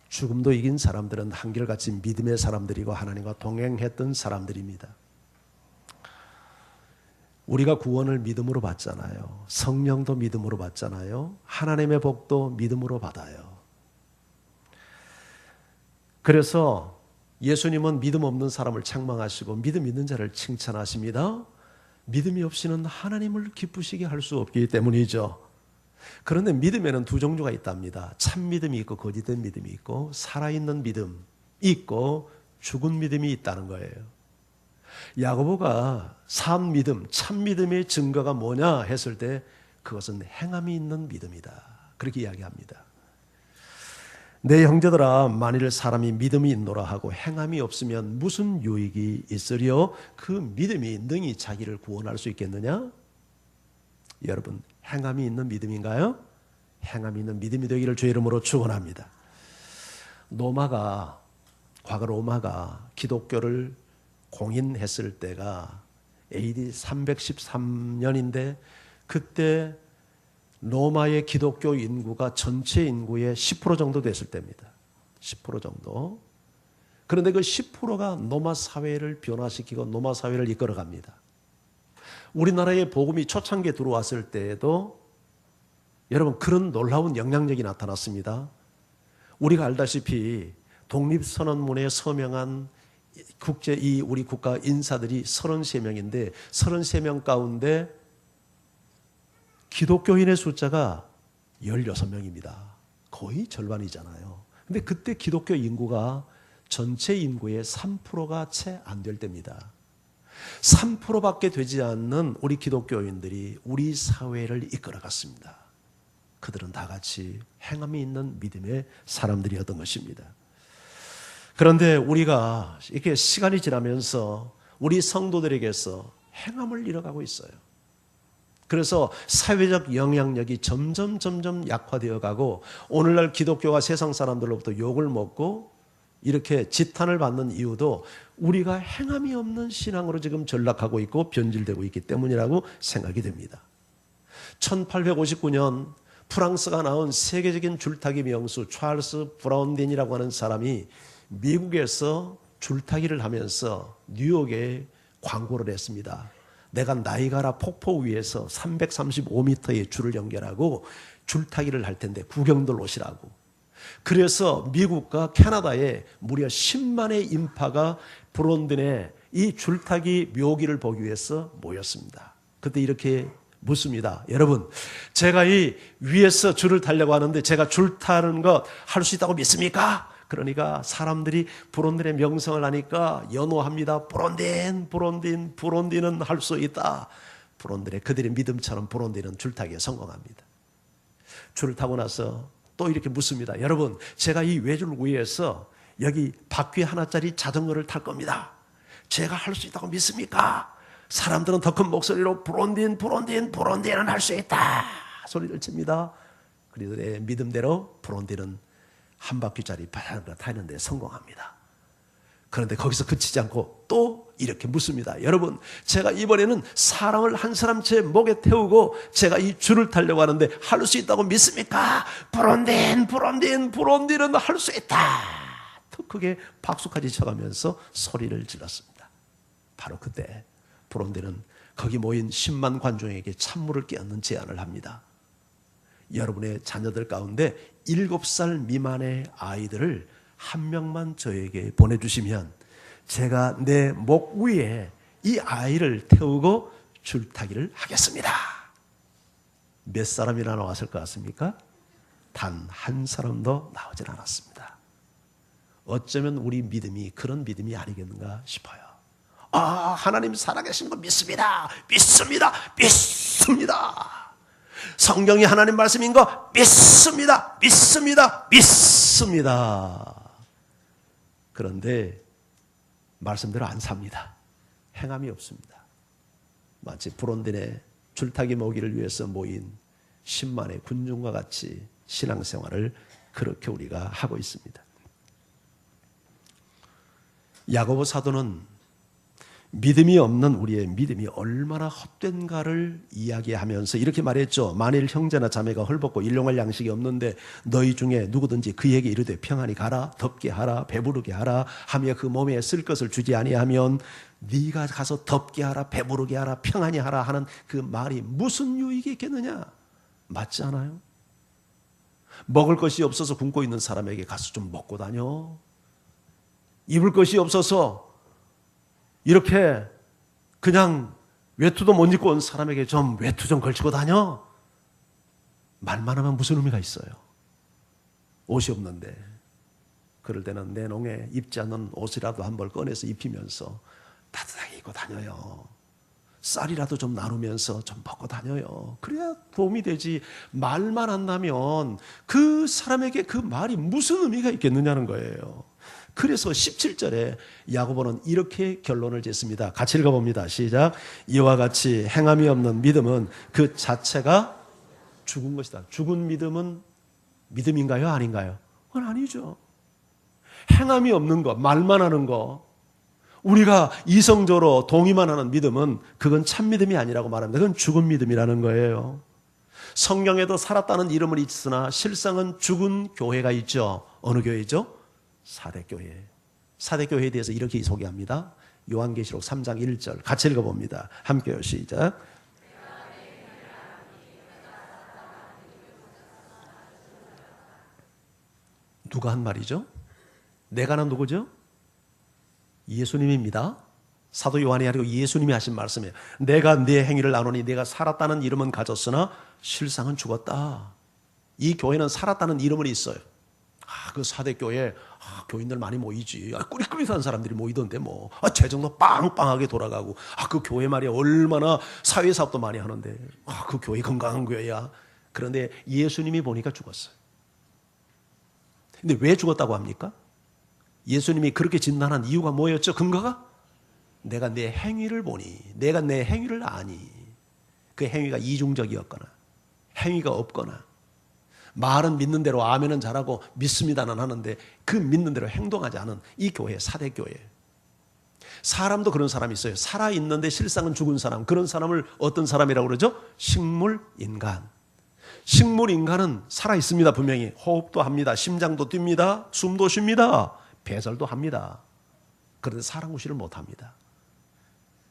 죽음도 이긴 사람들은 한결같이 믿음의 사람들이고 하나님과 동행했던 사람들입니다. 우리가 구원을 믿음으로 받잖아요. 성령도 믿음으로 받잖아요. 하나님의 복도 믿음으로 받아요. 그래서 예수님은 믿음 없는 사람을 책망하시고 믿음 있는 자를 칭찬하십니다. 믿음이 없이는 하나님을 기쁘시게 할 수 없기 때문이죠. 그런데 믿음에는 두 종류가 있답니다. 참 믿음이 있고 거짓된 믿음이 있고 살아있는 믿음이 있고 죽은 믿음이 있다는 거예요. 야고보가 산 믿음, 참 믿음의 증거가 뭐냐 했을 때 그것은 행함이 있는 믿음이다. 그렇게 이야기합니다. 내 형제들아, 만일 사람이 믿음이 있노라 하고 행함이 없으면 무슨 유익이 있으리요? 그 믿음이 능히 자기를 구원할 수 있겠느냐? 여러분, 행함이 있는 믿음인가요? 행함이 있는 믿음이 되기를 주의 이름으로 축원합니다. 과거 로마가 기독교를 공인했을 때가 AD 313년인데 그때 로마의 기독교 인구가 전체 인구의 10% 정도 됐을 때입니다. 10% 정도. 그런데 그 10%가 로마 사회를 변화시키고 로마 사회를 이끌어갑니다. 우리나라의 복음이 초창기에 들어왔을 때에도 여러분 그런 놀라운 영향력이 나타났습니다. 우리가 알다시피 독립선언문에 서명한 우리 국가 인사들이 33명인데 33명 가운데 기독교인의 숫자가 16명입니다. 거의 절반이잖아요. 근데 그때 기독교 인구가 전체 인구의 3%가 채 안 될 때입니다. 3%밖에 되지 않는 우리 기독교인들이 우리 사회를 이끌어갔습니다. 그들은 다 같이 행함이 있는 믿음의 사람들이었던 것입니다. 그런데 우리가 이렇게 시간이 지나면서 우리 성도들에게서 행함을 잃어가고 있어요. 그래서 사회적 영향력이 점점 약화되어 가고 오늘날 기독교가 세상 사람들로부터 욕을 먹고 이렇게 지탄을 받는 이유도 우리가 행함이 없는 신앙으로 지금 전락하고 있고 변질되고 있기 때문이라고 생각이 됩니다. 1859년 프랑스가 낳은 세계적인 줄타기 명수 찰스 브라운딘이라고 하는 사람이 미국에서 줄타기를 하면서 뉴욕에 광고를 했습니다. 내가 나이가라 폭포 위에서 335m의 줄을 연결하고 줄타기를 할 텐데 구경들 오시라고. 그래서 미국과 캐나다에 무려 10만의 인파가 브론든의 이 줄타기 묘기를 보기 위해서 모였습니다. 그때 이렇게 묻습니다. 여러분, 제가 이 위에서 줄을 타려고 하는데 제가 줄 타는 거 할 수 있다고 믿습니까? 그러니까 사람들이 브론딘의 명성을 하니까 연호합니다. 브론딘은 할 수 있다. 그들의 믿음처럼 브론딘은 줄타기에 성공합니다. 줄을 타고 나서 또 이렇게 묻습니다. 여러분, 제가 이 외줄 위에서 여기 바퀴 하나짜리 자전거를 탈 겁니다. 제가 할 수 있다고 믿습니까? 사람들은 더 큰 목소리로 브론딘은 할 수 있다 소리를 칩니다. 그리고 내 믿음대로 브론딘은 한 바퀴짜리 자전거 타는데 성공합니다. 그런데 거기서 그치지 않고 또 이렇게 묻습니다. 여러분, 제가 이번에는 사람을 한 사람 제 목에 태우고 제가 이 줄을 타려고 하는데 할 수 있다고 믿습니까? 브론딘은 할 수 있다. 더 크게 박수까지 쳐가면서 소리를 질렀습니다. 바로 그때 브론딘은 거기 모인 10만 관중에게 찬물을 끼얹는 제안을 합니다. 여러분의 자녀들 가운데 7살 미만의 아이들을 한 명만 저에게 보내주시면 제가 내 목 위에 이 아이를 태우고 줄타기를 하겠습니다. 몇 사람이나 나왔을 것 같습니까? 단 한 사람도 나오질 않았습니다. 어쩌면 우리 믿음이 그런 믿음이 아니겠는가 싶어요. 하나님 살아계신 거 믿습니다. 성경이 하나님 말씀인 거 믿습니다. 그런데 말씀대로 안 삽니다. 행함이 없습니다. 마치 브론딘의 줄타기 모기를 위해서 모인 10만의 군중과 같이 신앙생활을 그렇게 우리가 하고 있습니다. 야고보 사도는 믿음이 없는 우리의 믿음이 얼마나 헛된가를 이야기하면서 이렇게 말했죠. 만일 형제나 자매가 헐벗고 일용할 양식이 없는데 너희 중에 누구든지 그에게 이르되 평안히 가라, 덥게 하라, 배부르게 하라 하며 그 몸에 쓸 것을 주지 아니하면 네가 가서 덥게 하라, 배부르게 하라, 평안히 하라 하는 그 말이 무슨 유익이 있겠느냐? 맞지 않아요? 먹을 것이 없어서 굶고 있는 사람에게 가서 좀 먹고 다녀. 입을 것이 없어서 이렇게 그냥 외투도 못 입고 온 사람에게 좀 외투 좀 걸치고 다녀. 말만 하면 무슨 의미가 있어요? 옷이 없는데 그럴 때는 내 농에 입지 않는 옷이라도 한 벌 꺼내서 입히면서 따뜻하게 입고 다녀요. 쌀이라도 좀 나누면서 좀 먹고 다녀요. 그래야 도움이 되지. 말만 한다면 그 사람에게 그 말이 무슨 의미가 있겠느냐는 거예요. 그래서 17절에 야고보는 이렇게 결론을 짓습니다. 같이 읽어봅니다. 시작. 이와 같이 행함이 없는 믿음은 그 자체가 죽은 것이다. 죽은 믿음은 믿음인가요? 아닌가요? 그건 아니죠. 행함이 없는 것, 말만 하는 것, 우리가 이성적으로 동의만 하는 믿음은 그건 참 믿음이 아니라고 말합니다. 그건 죽은 믿음이라는 거예요. 성경에도 살았다는 이름은 있으나 실상은 죽은 교회가 있죠. 어느 교회죠? 사대교회. 사대교회에 대해서 이렇게 소개합니다. 요한계시록 3장 1절 같이 읽어봅니다. 함께요. 시작. 누가 한 말이죠? 내가는 누구죠? 예수님입니다. 사도 요한이 아니고 예수님이 하신 말씀이에요. 내가 네 행위를 나누니 내가 살았다는 이름은 가졌으나 실상은 죽었다. 이 교회는 살았다는 이름은 있어요. 그 사대교회 교인들 많이 모이지. 꾸릿꾸릿한 사람들이 모이던데 뭐. 재정도 빵빵하게 돌아가고. 그 교회 말이야 얼마나 사회사업도 많이 하는데. 그 교회 건강한 교회야. 그런데 예수님이 보니까 죽었어요. 근데 왜 죽었다고 합니까? 예수님이 그렇게 진단한 이유가 뭐였죠? 근거가? 내가 내 행위를 보니, 내가 내 행위를 아니. 그 행위가 이중적이었거나 행위가 없거나 말은 믿는 대로 아멘은 잘하고 믿습니다는 하는데 그 믿는 대로 행동하지 않은 이 교회, 사대교회. 사람도 그런 사람이 있어요. 살아있는데 실상은 죽은 사람. 그런 사람을 어떤 사람이라고 그러죠? 식물인간. 식물인간은 살아있습니다. 분명히 호흡도 합니다. 심장도 뜁니다. 숨도 쉽니다. 배설도 합니다. 그런데 사람 구실을 못합니다.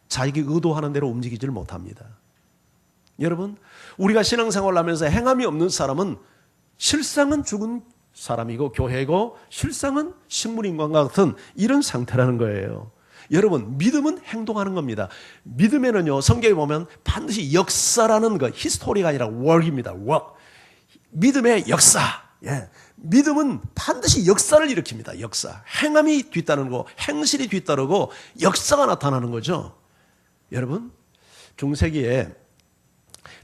자기 의도하는 대로 움직이지를 못합니다. 여러분, 우리가 신앙생활을 하면서 행함이 없는 사람은 실상은 죽은 사람이고 교회고 실상은 식물인간과 같은 이런 상태라는 거예요. 여러분, 믿음은 행동하는 겁니다. 믿음에는요, 성경에 보면 반드시 역사라는 것, 히스토리가 아니라 work입니다. work. 믿음의 역사. 예. 믿음은 반드시 역사를 일으킵니다. 역사. 행함이 뒤따르고 행실이 뒤따르고 역사가 나타나는 거죠. 여러분, 중세기에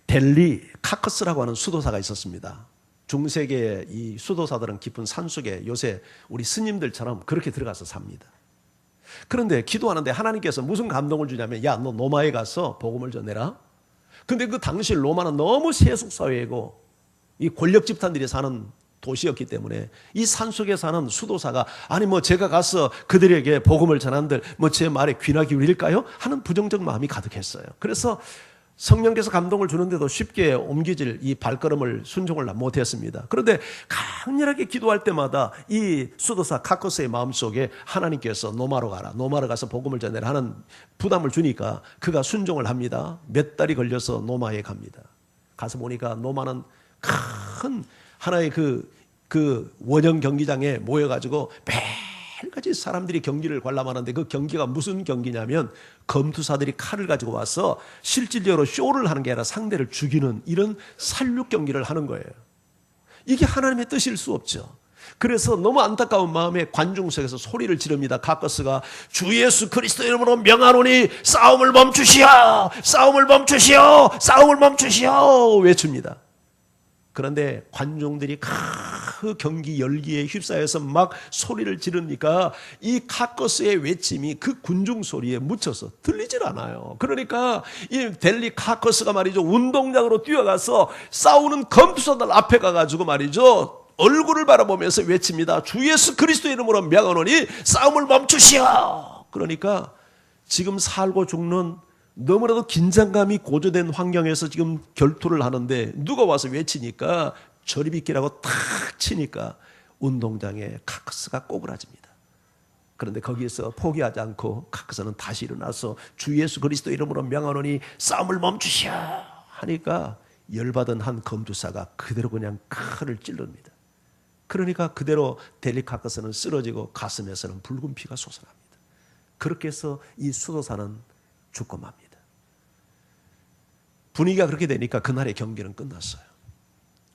델리 카커스라고 하는 수도사가 있었습니다. 중세기의 이 수도사들은 깊은 산속에 요새 우리 스님들처럼 그렇게 들어가서 삽니다. 그런데 기도하는데 하나님께서 무슨 감동을 주냐면, 야, 너 로마에 가서 복음을 전해라. 근데 그 당시 로마는 너무 세속사회이고 이 권력 집단들이 사는 도시였기 때문에 이 산속에 사는 수도사가 아니 뭐 제가 가서 그들에게 복음을 전한들 뭐 제 말에 귀나 기울일까요? 하는 부정적 마음이 가득했어요. 그래서 성령께서 감동을 주는데도 쉽게 옮기질 이 발걸음을 순종을 못했습니다. 그런데 강렬하게 기도할 때마다 이 수도사 카코스의 마음속에 하나님께서 노마로 가라, 노마로 가서 복음을 전해라 하는 부담을 주니까 그가 순종을 합니다. 몇 달이 걸려서 노마에 갑니다. 가서 보니까 노마는 큰 하나의 그 원형 경기장에 모여가지고 매일같이 사람들이 경기를 관람하는데 그 경기가 무슨 경기냐면 검투사들이 칼을 가지고 와서 실질적으로 쇼를 하는 게 아니라 상대를 죽이는 이런 살육 경기를 하는 거예요. 이게 하나님의 뜻일 수 없죠. 그래서 너무 안타까운 마음에 관중 속에서 소리를 지릅니다. 카커스가 주 예수 그리스도 이름으로 명하노니 싸움을 멈추시오, 싸움을 멈추시오, 싸움을 멈추시오 외칩니다. 그런데 관중들이 그 경기 열기에 휩싸여서 막 소리를 지르니까 이 카커스의 외침이 그 군중 소리에 묻혀서 들리질 않아요. 그러니까 이 델리 카커스가 말이죠, 운동장으로 뛰어가서 싸우는 검투사들 앞에 가가지고 말이죠, 얼굴을 바라보면서 외칩니다. 주 예수 그리스도 이름으로 명하노니 싸움을 멈추시오. 그러니까 지금 살고 죽는 너무나도 긴장감이 고조된 환경에서 지금 결투를 하는데 누가 와서 외치니까 저리비끼라고 탁 치니까 운동장에 카크스가 꼬그라집니다. 그런데 거기에서 포기하지 않고 카크스는 다시 일어나서 주 예수 그리스도 이름으로 명하노니 싸움을 멈추시오 하니까 열받은 한 검투사가 그대로 그냥 칼을 찔릅니다. 그러니까 그대로 델리카크스는 쓰러지고 가슴에서는 붉은 피가 솟아납니다. 그렇게 해서 이 수도사는 죽고 맙니다. 분위기가 그렇게 되니까 그날의 경기는 끝났어요.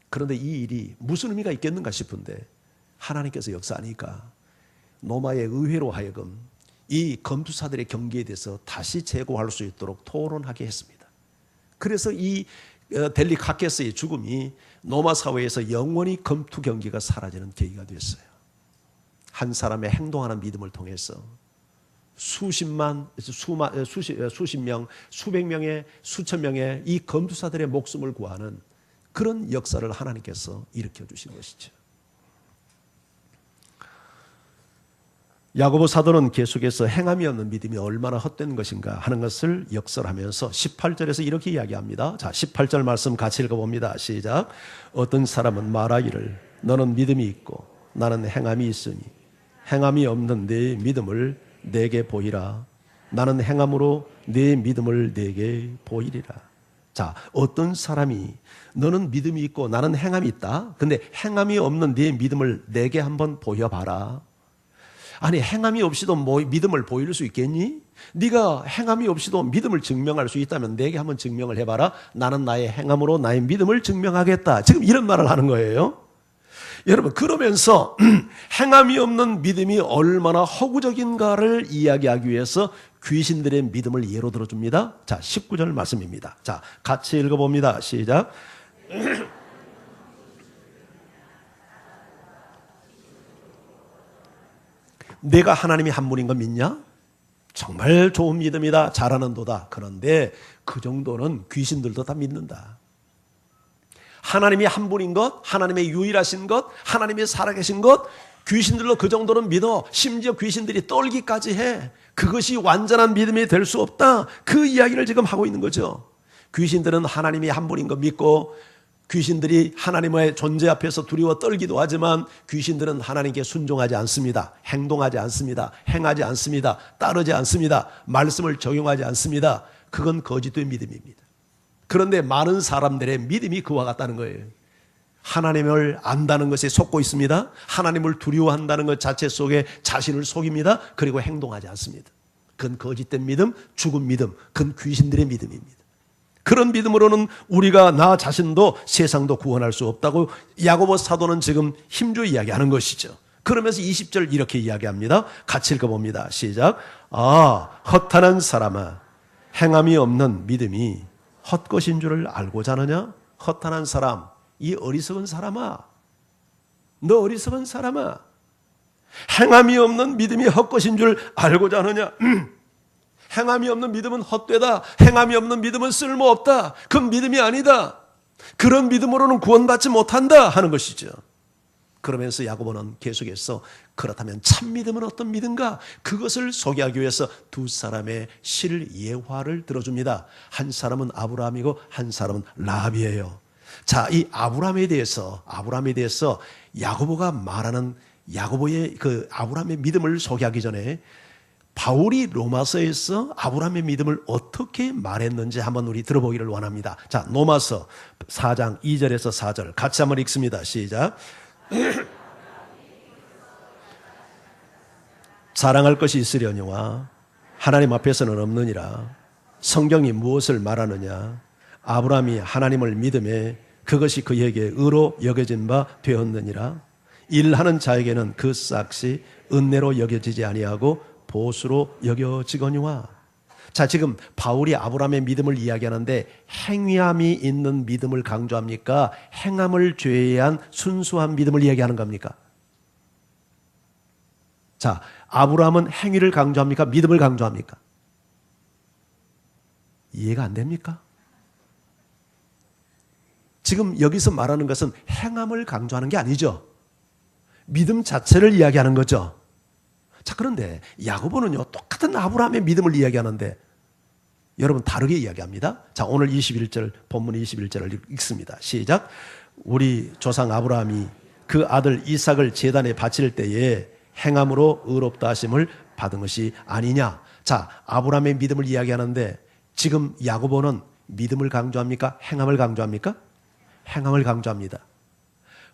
그런데 이 일이 무슨 의미가 있겠는가 싶은데 하나님께서 역사하니까 로마의 의회로 하여금 이 검투사들의 경기에 대해서 다시 재고할 수 있도록 토론하게 했습니다. 그래서 이 델리카케스의 죽음이 로마 사회에서 영원히 검투 경기가 사라지는 계기가 됐어요. 한 사람의 행동하는 믿음을 통해서 수십 명, 수백 명의, 수천 명의 이 검투사들의 목숨을 구하는 그런 역사를 하나님께서 일으켜 주신 것이죠. 야고보 사도는 계속해서 행함이 없는 믿음이 얼마나 헛된 것인가 하는 것을 역설하면서 18절에서 이렇게 이야기합니다. 자, 18절 말씀 같이 읽어봅니다. 시작. 어떤 사람은 말하기를 너는 믿음이 있고 나는 행함이 있으니 행함이 없는 내 믿음을 내게 보이라. 나는 행함으로 내 믿음을 내게 보이리라. 자, 어떤 사람이 너는 믿음이 있고 나는 행함이 있다. 근데 행함이 없는 내 믿음을 내게 한번 보여봐라. 아니, 행함이 없이도 믿음을 보일 수 있겠니? 네가 행함이 없이도 믿음을 증명할 수 있다면 내게 한번 증명을 해봐라. 나는 나의 행함으로 나의 믿음을 증명하겠다. 지금 이런 말을 하는 거예요. 여러분, 그러면서 행함이 없는 믿음이 얼마나 허구적인가를 이야기하기 위해서 귀신들의 믿음을 예로 들어줍니다. 자, 19절 말씀입니다. 자, 같이 읽어봅니다. 시작. 내가 하나님이 한 분인 거 믿냐? 정말 좋은 믿음이다. 잘하는도다. 그런데 그 정도는 귀신들도 다 믿는다. 하나님이 한 분인 것, 하나님의 유일하신 것, 하나님이 살아계신 것, 귀신들도 그 정도는 믿어. 심지어 귀신들이 떨기까지 해. 그것이 완전한 믿음이 될 수 없다. 그 이야기를 지금 하고 있는 거죠. 귀신들은 하나님이 한 분인 거 믿고 귀신들이 하나님의 존재 앞에서 두려워 떨기도 하지만 귀신들은 하나님께 순종하지 않습니다. 행동하지 않습니다. 행하지 않습니다. 따르지 않습니다. 말씀을 적용하지 않습니다. 그건 거짓된 믿음입니다. 그런데 많은 사람들의 믿음이 그와 같다는 거예요. 하나님을 안다는 것에 속고 있습니다. 하나님을 두려워한다는 것 자체 속에 자신을 속입니다. 그리고 행동하지 않습니다. 그건 거짓된 믿음, 죽은 믿음, 그건 귀신들의 믿음입니다. 그런 믿음으로는 우리가 나 자신도 세상도 구원할 수 없다고 야고보 사도는 지금 힘주어 이야기하는 것이죠. 그러면서 20절 이렇게 이야기합니다. 같이 읽어봅니다. 시작. 허탄한 사람아, 행함이 없는 믿음이 헛것인 줄을 알고자 하느냐? 허탄한 사람, 이 어리석은 사람아, 너 어리석은 사람아, 행함이 없는 믿음이 헛것인 줄 알고자 하느냐? 행함이 없는 믿음은 헛되다. 행함이 없는 믿음은 쓸모없다. 그건 믿음이 아니다. 그런 믿음으로는 구원받지 못한다 하는 것이죠. 그러면서 야고보는 계속해서 그렇다면 참 믿음은 어떤 믿음인가? 그것을 소개하기 위해서 두 사람의 실예화를 들어줍니다. 한 사람은 아브라함이고 한 사람은 라합이에요. 자, 이 아브라함에 대해서 야고보가 말하는 야고보의 그 아브라함의 믿음을 소개하기 전에 바울이 로마서에서 아브라함의 믿음을 어떻게 말했는지 한번 우리 들어보기를 원합니다. 자, 로마서 4장 2절에서 4절 같이 한번 읽습니다. 시작. 자랑할 것이 있으려니와 하나님 앞에서는 없느니라. 성경이 무엇을 말하느냐? 아브라함이 하나님을 믿음에 그것이 그에게 의로 여겨진 바 되었느니라. 일하는 자에게는 그 싹이 은혜로 여겨지지 아니하고 보수로 여겨지거니와. 자, 지금 바울이 아브라함의 믿음을 이야기하는데 행위함이 있는 믿음을 강조합니까? 행함을 제외한 순수한 믿음을 이야기하는 겁니까? 자, 아브라함은 행위를 강조합니까? 믿음을 강조합니까? 이해가 안 됩니까? 지금 여기서 말하는 것은 행함을 강조하는 게 아니죠. 믿음 자체를 이야기하는 거죠. 자, 그런데 야고보는요, 똑같은 아브라함의 믿음을 이야기하는데 여러분 다르게 이야기합니다. 자, 오늘 21절, 본문 21절을 읽습니다. 시작. 우리 조상 아브라함이 그 아들 이삭을 제단에 바칠 때에 행함으로 의롭다 하심을 받은 것이 아니냐. 자, 아브라함의 믿음을 이야기하는데 지금 야고보는 믿음을 강조합니까? 행함을 강조합니까? 행함을 강조합니다.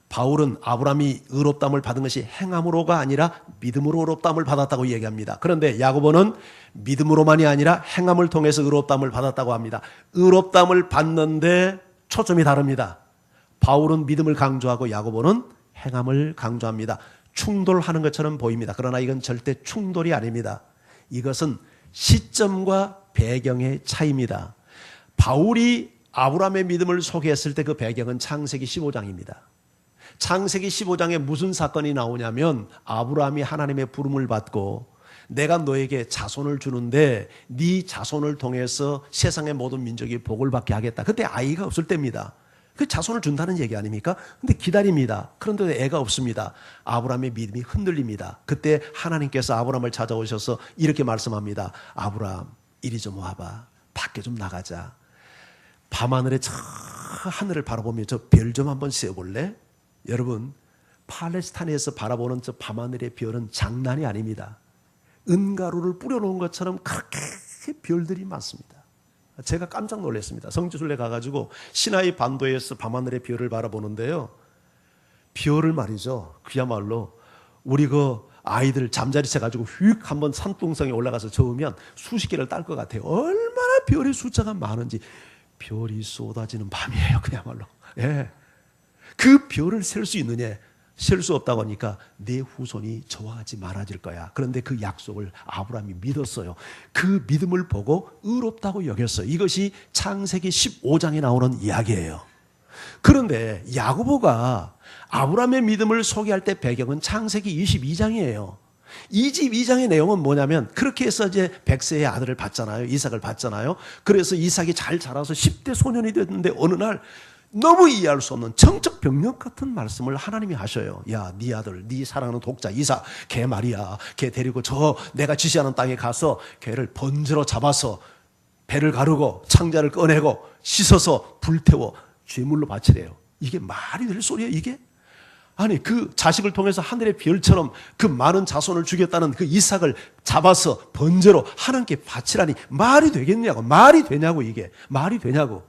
바울은 아브라함이 의롭다함을 받은 것이 행함으로가 아니라 믿음으로 의롭다함을 받았다고 얘기합니다. 그런데 야고보는 믿음으로만이 아니라 행함을 통해서 의롭다함을 받았다고 합니다. 의롭다함을 받는데 초점이 다릅니다. 바울은 믿음을 강조하고 야고보는 행함을 강조합니다. 충돌하는 것처럼 보입니다. 그러나 이건 절대 충돌이 아닙니다. 이것은 시점과 배경의 차이입니다. 바울이 아브라함의 믿음을 소개했을 때 그 배경은 창세기 15장입니다. 창세기 15장에 무슨 사건이 나오냐면 아브라함이 하나님의 부름을 받고 내가 너에게 자손을 주는데 네 자손을 통해서 세상의 모든 민족이 복을 받게 하겠다. 그때 아이가 없을 때입니다. 그 자손을 준다는 얘기 아닙니까? 근데 기다립니다. 그런데 애가 없습니다. 아브라함의 믿음이 흔들립니다. 그때 하나님께서 아브라함을 찾아오셔서 이렇게 말씀합니다. 아브라함, 이리 좀 와봐. 밖에 좀 나가자. 밤하늘에 저 하늘을 바라보며 저 별 좀 한번 세어볼래? 여러분, 팔레스타인에서 바라보는 저 밤하늘의 별은 장난이 아닙니다. 은가루를 뿌려놓은 것처럼 그렇게 별들이 많습니다. 제가 깜짝 놀랐습니다. 성지순례 가가지고 시나이 반도에서 밤하늘의 별을 바라보는데요. 별을 말이죠. 그야말로 우리 그 아이들 잠자리 채가지고 휙 한번 산둥성에 올라가서 저으면 수십 개를 딸 것 같아요. 얼마나 별의 숫자가 많은지. 별이 쏟아지는 밤이에요. 그야말로. 예. 그 별을 셀 수 있느냐? 셀 수 없다고 하니까 내 후손이 저하지 많아질 거야. 그런데 그 약속을 아브라함이 믿었어요. 그 믿음을 보고 의롭다고 여겼어요. 이것이 창세기 15장에 나오는 이야기예요. 그런데 야고보가 아브라함의 믿음을 소개할 때 배경은 창세기 22장이에요. 22장의 내용은 뭐냐면 그렇게 해서 이제 백세의 아들을 받잖아요. 이삭을 받잖아요. 그래서 이삭이 잘 자라서 10대 소년이 됐는데 어느 날 너무 이해할 수 없는 정적 병력 같은 말씀을 하나님이 하셔요. 야, 네 아들, 네 사랑하는 독자 이삭, 걔 말이야. 걔 데리고 저 내가 지시하는 땅에 가서 걔를 번제로 잡아서 배를 가르고 창자를 꺼내고 씻어서 불태워 제물로 바치래요. 이게 말이 될 소리예요, 이게? 아니, 그 자식을 통해서 하늘의 별처럼 그 많은 자손을 주겠다는 그 이삭을 잡아서 번제로 하나님께 바치라니 말이 되겠냐고. 말이 되냐고, 이게. 말이 되냐고.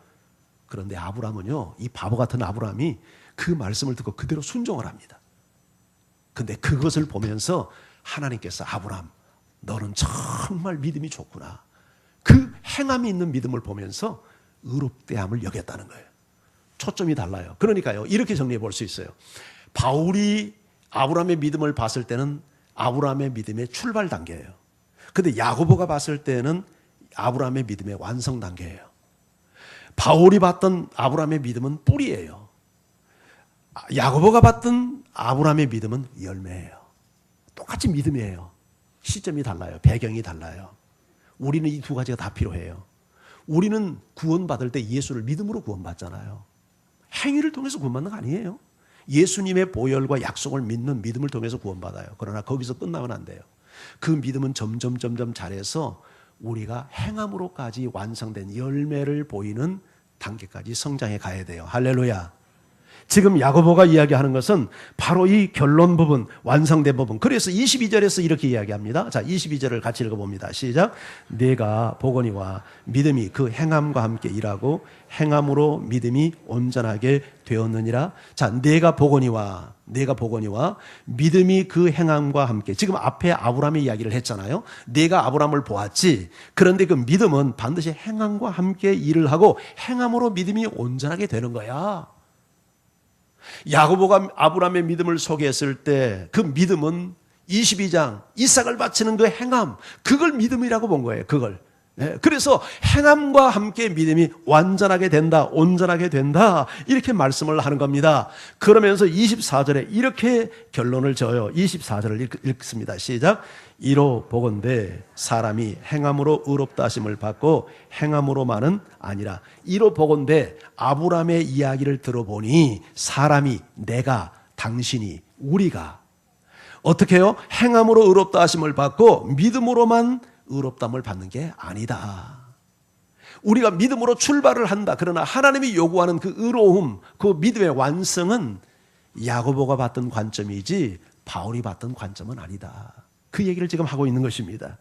그런데 아브라함은요, 이 바보 같은 아브라함이 그 말씀을 듣고 그대로 순종을 합니다. 근데 그것을 보면서 하나님께서 아브라함, 너는 정말 믿음이 좋구나. 그 행함이 있는 믿음을 보면서 의롭대함을 여겼다는 거예요. 초점이 달라요. 그러니까요, 이렇게 정리해 볼 수 있어요. 바울이 아브라함의 믿음을 봤을 때는 아브라함의 믿음의 출발 단계예요. 근데 야고보가 봤을 때는 아브라함의 믿음의 완성 단계예요. 바울이 봤던 아브라함의 믿음은 뿌리예요. 야고보가 봤던 아브라함의 믿음은 열매예요. 똑같이 믿음이에요. 시점이 달라요. 배경이 달라요. 우리는 이 두 가지가 다 필요해요. 우리는 구원받을 때 예수를 믿음으로 구원받잖아요. 행위를 통해서 구원받는 거 아니에요. 예수님의 보혈과 약속을 믿는 믿음을 통해서 구원받아요. 그러나 거기서 끝나면 안 돼요. 그 믿음은 점점 잘해서 우리가 행함으로까지 완성된 열매를 보이는 단계까지 성장해 가야 돼요. 할렐루야. 지금 야고보가 이야기하는 것은 바로 이 결론 부분, 완성된 부분. 그래서 22절에서 이렇게 이야기합니다. 자, 22절을 같이 읽어봅니다. 시작. 내가 보거니와 믿음이 그 행함과 함께 일하고 행함으로 믿음이 온전하게 되었느니라. 자, 내가 보거니와 믿음이 그 행함과 함께. 지금 앞에 아브라함의 이야기를 했잖아요. 내가 아브라함을 보았지. 그런데 그 믿음은 반드시 행함과 함께 일을 하고 행함으로 믿음이 온전하게 되는 거야. 야고보가 아브라함의 믿음을 소개했을 때 그 믿음은 22장 이삭을 바치는 그 행함, 그걸 믿음이라고 본 거예요. 그걸. 그래서 행함과 함께 믿음이 완전하게 된다, 온전하게 된다, 이렇게 말씀을 하는 겁니다. 그러면서 24절에 이렇게 결론을 지어요. 24절을 읽습니다. 시작. 이로 보건대 사람이 행함으로 의롭다 하심을 받고 행함으로만은 아니라. 이로 보건대 아브라함의 이야기를 들어보니 사람이, 내가, 당신이, 우리가 어떻게 해요? 행함으로 의롭다 하심을 받고 믿음으로만 의롭담을 받는 게 아니다. 우리가 믿음으로 출발을 한다. 그러나 하나님이 요구하는 그 의로움, 그 믿음의 완성은 야고보가 봤던 관점이지 바울이 봤던 관점은 아니다. 그 얘기를 지금 하고 있는 것입니다.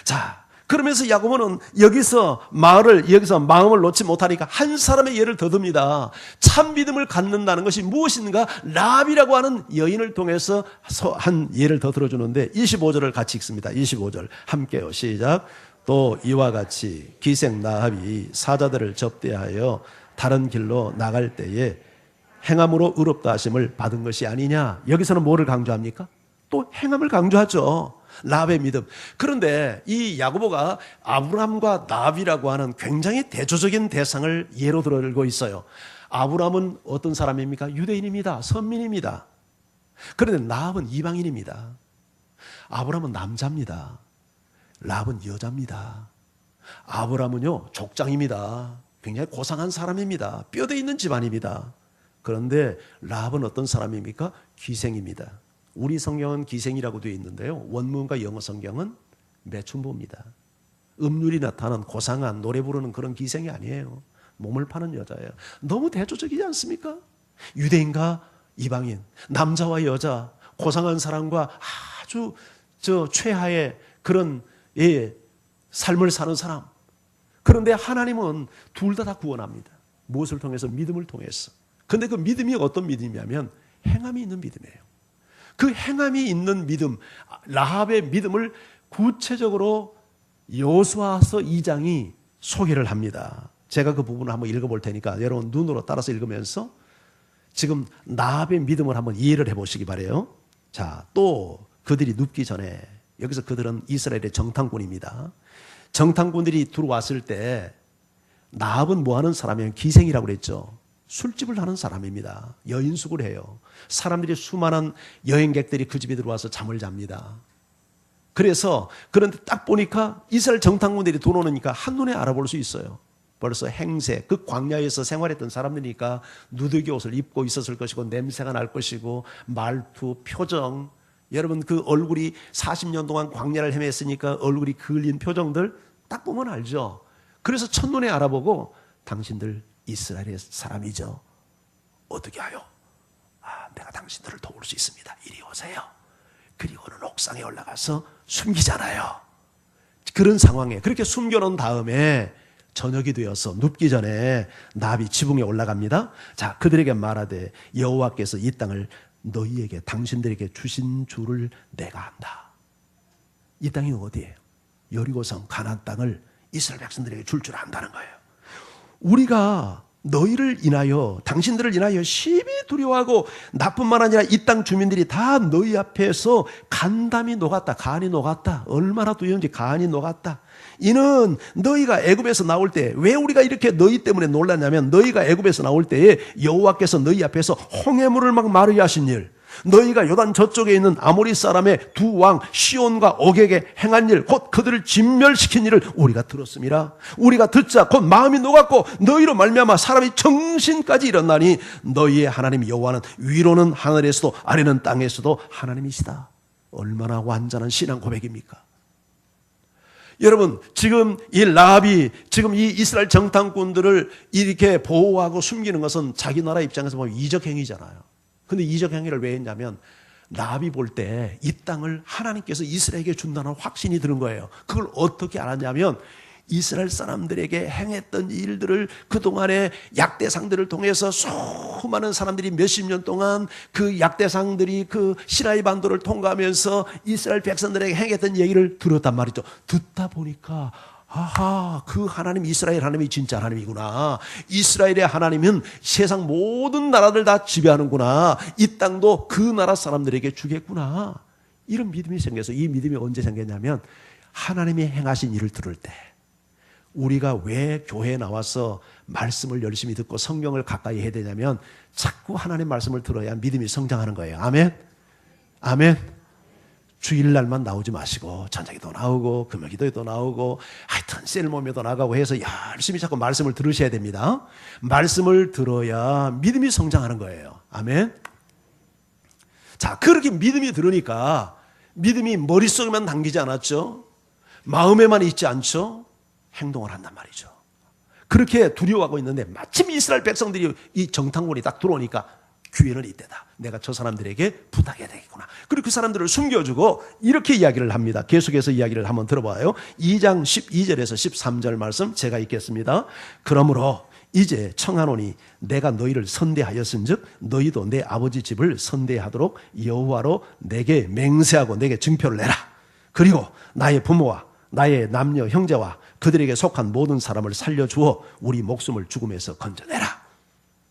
자, 그러면서 야고보는 여기서 마음을 놓지 못하니까 한 사람의 예를 더 듭니다. 참 믿음을 갖는다는 것이 무엇인가? 라합이라고 하는 여인을 통해서 한 예를 더 들어주는데 25절을 같이 읽습니다. 25절 함께요. 시작. 또 이와 같이 기생 라합이 사자들을 접대하여 다른 길로 나갈 때에 행함으로 의롭다 하심을 받은 것이 아니냐. 여기서는 뭐를 강조합니까? 또 행함을 강조하죠. 라합의 믿음. 그런데 이 야고보가 아브라함과 라합이라고 하는 굉장히 대조적인 대상을 예로 들고 있어요. 아브라함은 어떤 사람입니까? 유대인입니다. 선민입니다. 그런데 라합은 이방인입니다. 아브라함은 남자입니다. 라합은 여자입니다. 아브라함은요 족장입니다. 굉장히 고상한 사람입니다. 뼈대 있는 집안입니다. 그런데 라합은 어떤 사람입니까? 기생입니다. 우리 성경은 기생이라고 되어 있는데요, 원문과 영어 성경은 매춘부입니다. 음률이 나타난 고상한 노래 부르는 그런 기생이 아니에요. 몸을 파는 여자예요. 너무 대조적이지 않습니까? 유대인과 이방인, 남자와 여자, 고상한 사람과 아주 최하의 그런 삶을 사는 사람. 그런데 하나님은 둘 다 구원합니다. 무엇을 통해서? 믿음을 통해서. 그런데 그 믿음이 어떤 믿음이냐면 행함이 있는 믿음이에요. 그 행함이 있는 믿음, 라합의 믿음을 구체적으로 여호수아서 2장이 소개를 합니다. 제가 그 부분을 한번 읽어볼 테니까 여러분 눈으로 따라서 읽으면서 지금 라합의 믿음을 한번 이해를 해보시기 바라요. 자, 또 그들이 눕기 전에, 여기서 그들은 이스라엘의 정탐꾼입니다. 정탐꾼들이 들어왔을 때 라합은 뭐하는 사람이에요? 기생이라고 그랬죠. 술집을 하는 사람입니다. 여인숙을 해요. 사람들이, 수많은 여행객들이 그 집에 들어와서 잠을 잡니다. 그래서 그런데 딱 보니까 이스라엘 정탐꾼들이 들어오니까 한눈에 알아볼 수 있어요. 벌써 행세, 그 광야에서 생활했던 사람들이니까 누더기 옷을 입고 있었을 것이고 냄새가 날 것이고 말투, 표정, 여러분 그 얼굴이 40년 동안 광야를 헤맸으니까 얼굴이 그을린 표정들 딱 보면 알죠. 그래서 첫눈에 알아보고 당신들 이스라엘의 사람이죠. 어떻게 하요? 내가 당신들을 도울 수 있습니다. 이리 오세요. 그리고는 옥상에 올라가서 숨기잖아요. 그런 상황에 그렇게 숨겨놓은 다음에 저녁이 되어서 눕기 전에 라합이 지붕에 올라갑니다. 자, 그들에게 말하되 여호와께서 이 땅을 너희에게, 당신들에게 주신 줄을 내가 안다. 이 땅이 어디예요? 여리고성 가나안 땅을 이스라엘 백성들에게 줄 안다는 거예요. 우리가 너희를 인하여, 당신들을 인하여 심히 두려워하고 나뿐만 아니라 이 땅 주민들이 다 너희 앞에서 간담이 녹았다. 간이 녹았다. 얼마나 두려운지 간이 녹았다. 이는 너희가 애굽에서 나올 때, 왜 우리가 이렇게 너희 때문에 놀랐냐면, 너희가 애굽에서 나올 때에 여호와께서 너희 앞에서 홍해물을 막 마르게 하신 일, 너희가 요단 저쪽에 있는 아모리 사람의 두 왕 시온과 옥에게 행한 일, 곧 그들을 진멸시킨 일을 우리가 들었음이라. 우리가 듣자 곧 마음이 녹았고 너희로 말미암아 사람이 정신까지 일어나니 너희의 하나님 여호와는 위로는 하늘에서도 아래는 땅에서도 하나님이시다. 얼마나 완전한 신앙 고백입니까? 여러분, 지금 이 라합이 지금 이 이스라엘 정탐꾼들을 이렇게 보호하고 숨기는 것은 자기 나라 입장에서 보면 이적 행위잖아요. 근데 이적 행위를 왜 했냐면 라합이 볼 때 이 땅을 하나님께서 이스라엘에게 준다는 확신이 드는 거예요. 그걸 어떻게 알았냐면 이스라엘 사람들에게 행했던 일들을, 그동안의 약대상들을 통해서 수많은 사람들이 몇십 년 동안 그 약대상들이 그 시나이 반도를 통과하면서 이스라엘 백성들에게 행했던 얘기를 들었단 말이죠. 듣다 보니까 아하, 그 하나님, 이스라엘 하나님이 진짜 하나님이구나. 이스라엘의 하나님은 세상 모든 나라들 다 지배하는구나. 이 땅도 그 나라 사람들에게 주겠구나. 이런 믿음이 생겨서, 이 믿음이 언제 생겼냐면 하나님이 행하신 일을 들을 때, 우리가 왜 교회에 나와서 말씀을 열심히 듣고 성경을 가까이 해야 되냐면 자꾸 하나님 말씀을 들어야 믿음이 성장하는 거예요. 아멘? 아멘? 주일날만 나오지 마시고 전자기도 나오고 금요기도에도 나오고 하여튼 셀모에도 나가고 해서 열심히 자꾸 말씀을 들으셔야 됩니다. 말씀을 들어야 믿음이 성장하는 거예요. 아멘. 자, 그렇게 믿음이 들으니까 믿음이 머릿속에만 담기지 않았죠. 마음에만 있지 않죠. 행동을 한단 말이죠. 그렇게 두려워하고 있는데 마침 이스라엘 백성들이 이 정탐꾼이 딱 들어오니까 기회는 이때다. 내가 저 사람들에게 부탁해야 되겠구나. 그리고 그 사람들을 숨겨주고 이렇게 이야기를 합니다. 계속해서 이야기를 한번 들어봐요. 2장 12절에서 13절 말씀 제가 읽겠습니다. 그러므로 이제 청하노니 내가 너희를 선대하였은즉 너희도 내 아버지 집을 선대하도록 여호와로 내게 맹세하고 내게 증표를 내라. 그리고 나의 부모와 나의 남녀 형제와 그들에게 속한 모든 사람을 살려주어 우리 목숨을 죽음에서 건져내라.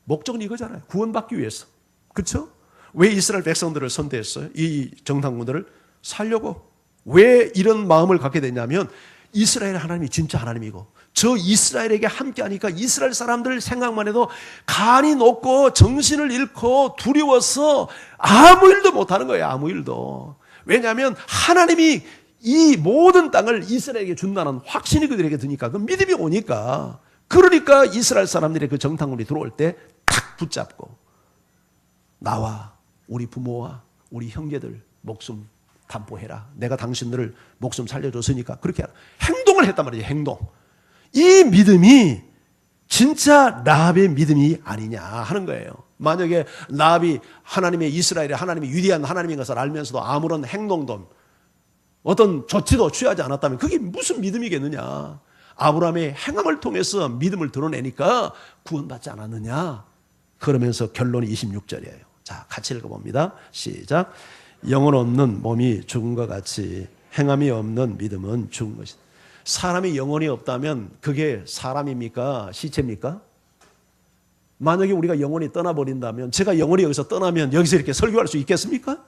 목적은 이거잖아요. 구원받기 위해서. 그렇죠? 왜 이스라엘 백성들을 선대했어요? 이 정탐꾼들을 살려고. 왜 이런 마음을 갖게 됐냐면 이스라엘 하나님이 진짜 하나님이고 저 이스라엘에게 함께하니까 이스라엘 사람들 생각만 해도 간이 높고 정신을 잃고 두려워서 아무 일도 못하는 거예요. 아무 일도. 왜냐하면 하나님이 이 모든 땅을 이스라엘에게 준다는 확신이 그들에게 드니까 그 믿음이 오니까 그러니까 이스라엘 사람들의 그 정탐꾼이 들어올 때 탁 붙잡고 나와 우리 부모와 우리 형제들 목숨 담보해라. 내가 당신들을 목숨 살려줬으니까 그렇게 하라. 행동을 했단 말이에요. 행동. 이 믿음이 진짜 라합의 믿음이 아니냐 하는 거예요. 만약에 라합이 하나님의 이스라엘의 하나님의 위대한 하나님인 것을 알면서도 아무런 행동도 어떤 조치도 취하지 않았다면 그게 무슨 믿음이겠느냐. 아브라함의 행함을 통해서 믿음을 드러내니까 구원받지 않았느냐. 그러면서 결론이 26절이에요. 자, 같이 읽어봅니다. 시작. 영혼 없는 몸이 죽은 것 같이 행함이 없는 믿음은 죽은 것이다. 사람이 영혼이 없다면 그게 사람입니까? 시체입니까? 만약에 우리가 영혼이 떠나버린다면 제가 영혼이 여기서 떠나면 여기서 이렇게 설교할 수 있겠습니까?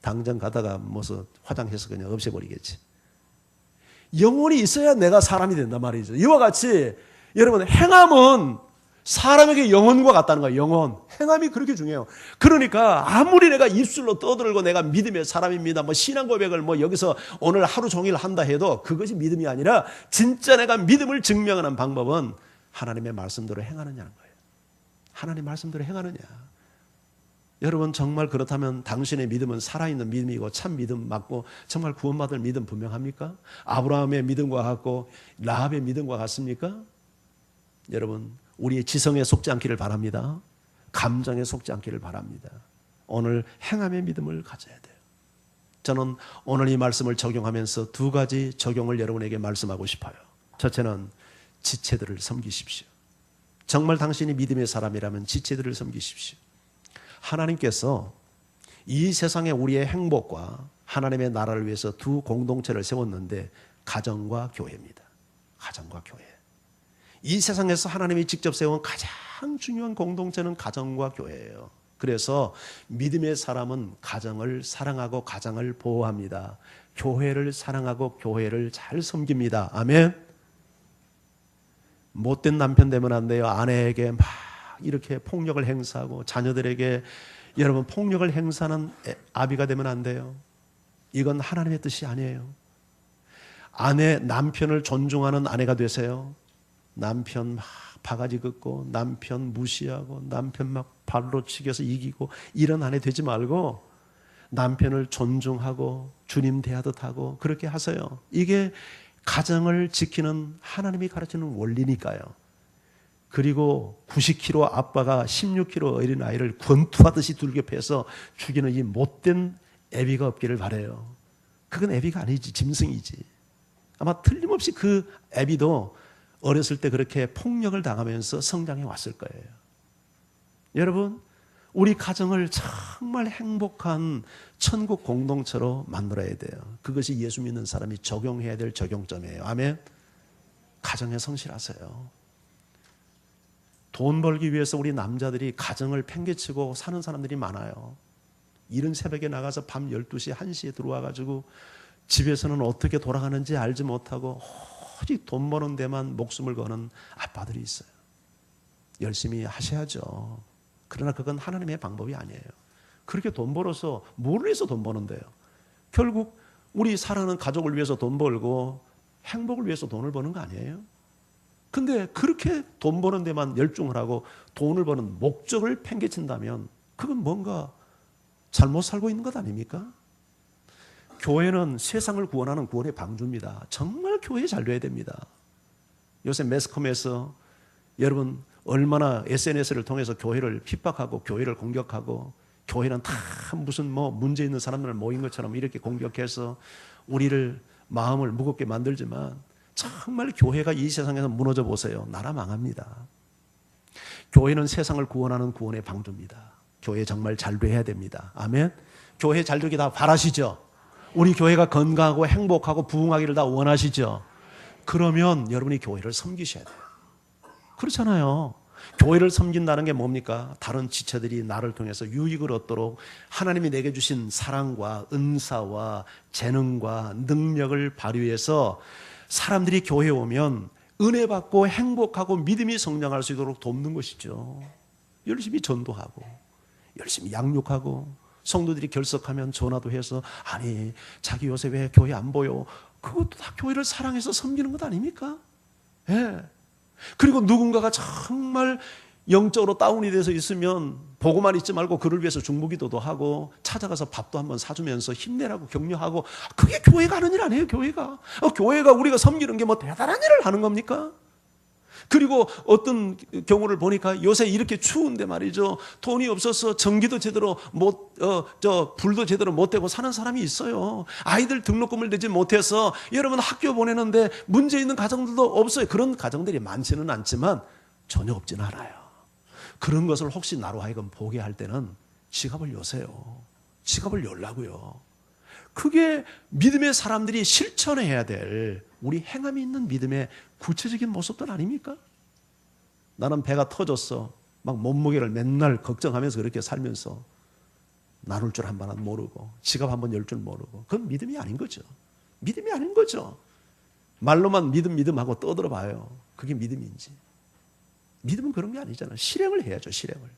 당장 가다가 무슨 화장해서 그냥 없애버리겠지. 영혼이 있어야 내가 사람이 된단 말이죠. 이와 같이 여러분 행함은 사람에게 영혼과 같다는 거예요. 영혼. 행함이 그렇게 중요해요. 그러니까 아무리 내가 입술로 떠들고 내가 믿음의 사람입니다. 뭐 신앙 고백을 뭐 여기서 오늘 하루 종일 한다 해도 그것이 믿음이 아니라 진짜 내가 믿음을 증명하는 방법은 하나님의 말씀대로 행하느냐는 거예요. 하나님 말씀대로 행하느냐. 여러분 정말 그렇다면 당신의 믿음은 살아있는 믿음이고 참 믿음 맞고 정말 구원받을 믿음 분명합니까? 아브라함의 믿음과 같고 라합의 믿음과 같습니까? 여러분 우리의 지성에 속지 않기를 바랍니다. 감정에 속지 않기를 바랍니다. 오늘 행함의 믿음을 가져야 돼요. 저는 오늘 이 말씀을 적용하면서 두 가지 적용을 여러분에게 말씀하고 싶어요. 첫째는 지체들을 섬기십시오. 정말 당신이 믿음의 사람이라면 지체들을 섬기십시오. 하나님께서 이 세상에 우리의 행복과 하나님의 나라를 위해서 두 공동체를 세웠는데 가정과 교회입니다. 가정과 교회. 이 세상에서 하나님이 직접 세운 가장 중요한 공동체는 가정과 교회예요. 그래서 믿음의 사람은 가정을 사랑하고 가정을 보호합니다. 교회를 사랑하고 교회를 잘 섬깁니다. 아멘. 못된 남편 되면 안 돼요. 아내에게 막 이렇게 폭력을 행사하고 자녀들에게 여러분 폭력을 행사하는 아비가 되면 안 돼요. 이건 하나님의 뜻이 아니에요. 남편을 존중하는 아내가 되세요. 남편 막 바가지 긋고 남편 무시하고 남편 막 발로 치겨서 이기고 이런 아내 되지 말고 남편을 존중하고 주님 대하듯 하고 그렇게 하세요. 이게 가정을 지키는 하나님이 가르치는 원리니까요. 그리고 90kg 아빠가 16kg 어린아이를 권투하듯이 둘게 패서 죽이는 이 못된 애비가 없기를 바라요. 그건 애비가 아니지, 짐승이지. 아마 틀림없이 그 애비도 어렸을 때 그렇게 폭력을 당하면서 성장해 왔을 거예요. 여러분, 우리 가정을 정말 행복한 천국 공동체로 만들어야 돼요. 그것이 예수 믿는 사람이 적용해야 될 적용점이에요. 아멘. 가정에 성실하세요. 돈 벌기 위해서 우리 남자들이 가정을 팽개치고 사는 사람들이 많아요. 이른 새벽에 나가서 밤 12시, 1시에 들어와가지고 집에서는 어떻게 돌아가는지 알지 못하고 오직 돈 버는 데만 목숨을 거는 아빠들이 있어요. 열심히 하셔야죠. 그러나 그건 하나님의 방법이 아니에요. 그렇게 돈 벌어서 뭘 위해서 돈 버는데요? 결국 우리 사랑하는 가족을 위해서 돈 벌고 행복을 위해서 돈을 버는 거 아니에요? 근데 그렇게 돈 버는 데만 열중을 하고 돈을 버는 목적을 팽개친다면 그건 뭔가 잘못 살고 있는 것 아닙니까? 교회는 세상을 구원하는 구원의 방주입니다. 정말 교회 잘 돼야 됩니다. 요새 매스컴에서 여러분 얼마나 SNS를 통해서 교회를 핍박하고 교회를 공격하고 교회는 다 무슨 문제 있는 사람들 모인 것처럼 이렇게 공격해서 우리를 마음을 무겁게 만들지만 정말 교회가 이 세상에서 무너져 보세요. 나라 망합니다. 교회는 세상을 구원하는 구원의 방주입니다. 교회 정말 잘 돼야 됩니다. 아멘. 교회 잘 되기 다 바라시죠? 우리 교회가 건강하고 행복하고 부흥하기를 다 원하시죠? 그러면 여러분이 교회를 섬기셔야 돼요. 그렇잖아요. 교회를 섬긴다는 게 뭡니까? 다른 지체들이 나를 통해서 유익을 얻도록 하나님이 내게 주신 사랑과 은사와 재능과 능력을 발휘해서 사람들이 교회에 오면 은혜 받고 행복하고 믿음이 성장할 수 있도록 돕는 것이죠. 열심히 전도하고 열심히 양육하고 성도들이 결석하면 전화도 해서 아니 자기 요새 왜 교회 안 보여? 그것도 다 교회를 사랑해서 섬기는 것 아닙니까? 예. 그리고 누군가가 정말 영적으로 다운이 돼서 있으면 보고만 있지 말고 그를 위해서 중보기도도 하고 찾아가서 밥도 한번 사주면서 힘내라고 격려하고 그게 교회가 하는 일 아니에요. 교회가 우리가 섬기는 게 뭐 대단한 일을 하는 겁니까? 그리고 어떤 경우를 보니까 요새 이렇게 추운데 말이죠. 돈이 없어서 전기도 제대로 불도 제대로 못 대고 사는 사람이 있어요. 아이들 등록금을 내지 못해서 여러분 학교 보내는데 문제 있는 가정들도 없어요. 그런 가정들이 많지는 않지만 전혀 없지는 않아요. 그런 것을 혹시 나로 하여금 보게 할 때는 지갑을 여세요. 지갑을 열라고요. 그게 믿음의 사람들이 실천해야 될 우리 행함이 있는 믿음의 구체적인 모습들 아닙니까? 나는 배가 터졌어. 막 몸무게를 맨날 걱정하면서 그렇게 살면서 나눌 줄 한 번 모르고 지갑 한 번 열 줄 모르고 그건 믿음이 아닌 거죠. 믿음이 아닌 거죠. 말로만 믿음 하고 떠들어 봐요. 그게 믿음인지. 믿음은 그런 게 아니잖아요. 실행을 해야죠. 실행을.